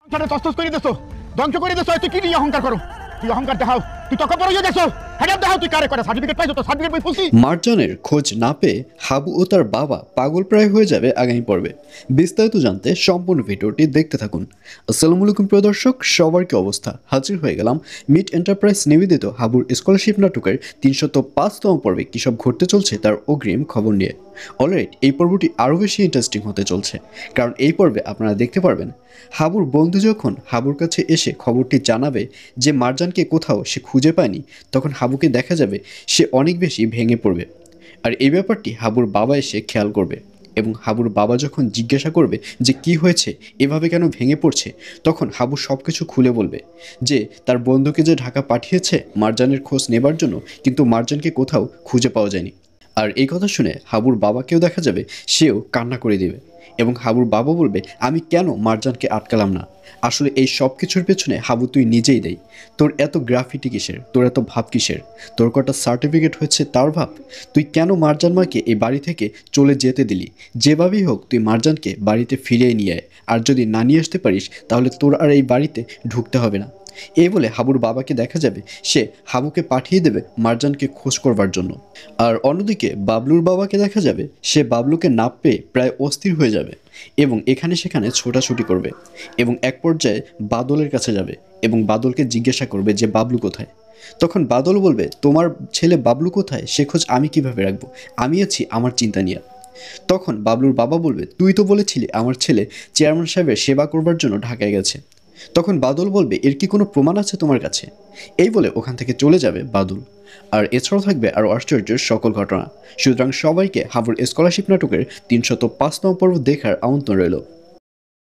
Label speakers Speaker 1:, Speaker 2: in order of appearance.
Speaker 1: সংসারে তস্তস করে দিছো, ধ্বংস করে দিছো। তুই কি নিয়ে অহংকার করো? তুই অহংকার দেখাও, তুই তখন বড় হয়ে গেছো। হ্যাঁ দেখাও, তুই কারে করে সার্টিফিকেট পাইছো? তো সার্টিফিকেট বই খুলছি।
Speaker 2: মার্জানের খোঁজ না পেয়ে হাবু ও তার বাবা পাগল প্রায় হয়ে যাবে আগামী পর্বে। বিস্তারিত জানতে সম্পূর্ণ ভিডিওটি দেখতে থাকুন। আসসালামু আলাইকুম প্রিয় দর্শক, সবার কি অবস্থা? হাজির হয়ে গেলাম মিট এন্টারপ্রাইজ নিবেদিত হাবুর স্কলারশিপ নাটকের ৩০৫তম পর্বে কী সব ঘটতে চলছে তার অগ্রিম খবর নিয়ে। অলরাইট, এই পর্বটি আরও বেশি ইন্টারেস্টিং হতে চলছে, কারণ এই পর্বে আপনারা দেখতে পারবেন হাবুর বন্ধু যখন হাবুর কাছে এসে খবরটি জানাবে যে মার্জানকে কোথাও সে খুঁজে পায়নি, তখন হাবুকে দেখা যাবে সে অনেক বেশি ভেঙে পড়বে। আর এই ব্যাপারটি হাবুর বাবা এসে খেয়াল করবে, এবং হাবুর বাবা যখন জিজ্ঞাসা করবে যে কি হয়েছে, এভাবে কেন ভেঙে পড়ছে, তখন হাবু সব কিছু খুলে বলবে যে তার বন্ধুকে যে ঢাকা পাঠিয়েছে মার্জানের খোঁজ নেবার জন্য, কিন্তু মার্জানকে কোথাও খুঁজে পাওয়া যায়নি। আর এই কথা শুনে হাবুর বাবাকেও দেখা যাবে সেও কান্না করে দেবে, এবং হাবুর বাবা বলবে আমি কেন মার্জানকে আটকালাম না। আসলে এই সব কিছুর পেছনে হাবু তুই নিজেই দেই। তোর এত গ্রাফিটি কিসের, তোর এত ভাব কিসের? তোর কটা সার্টিফিকেট হচ্ছে তার ভাব? তুই কেন মার্জান মাকে এই বাড়ি থেকে চলে যেতে দিলি? যেভাবেই হোক তুই মার্জানকে বাড়িতে ফিরিয়ে নিয়ে আয়, আর যদি না নিয়ে আসতে পারিস তাহলে তোর আর এই বাড়িতে ঢুকতে হবে না। এই বলে হাবুর বাবাকে দেখা যাবে সে হাবুকে পাঠিয়ে দেবে মার্জানকে খোঁজ করবার জন্য। আর অন্যদিকে বাবলুর বাবাকে দেখা যাবে সে বাবলুকে না পেয়ে প্রায় অস্থির হয়ে যাবে, এবং এখানে সেখানে ছোটাছুটি করবে, এবং এক পর্যায়ে বাদলের কাছে যাবে এবং বাদলকে জিজ্ঞাসা করবে যে বাবলু কোথায়। তখন বাদল বলবে তোমার ছেলে বাবলু কোথায় সে খোঁজ আমি কিভাবে রাখবো, আমি আছি আমার চিন্তা নিয়ে। তখন বাবলুর বাবা বলবে তুই তো বলেছিলি আমার ছেলে চেয়ারম্যান সাহেবের সেবা করবার জন্য ঢাকায় গেছে। তখন বাদল বলবে এর কি কোনো প্রমাণ আছে তোমার কাছে? এই বলে ওখান থেকে চলে যাবে বাদল। আর এছাড়াও থাকবে আরও আশ্চর্যের সকল ঘটনা। সুতরাং সবাইকে হাবুর স্কলারশিপ নাটকের ৩০৫তম পর্ব দেখার আমন্ত্রণ রইল।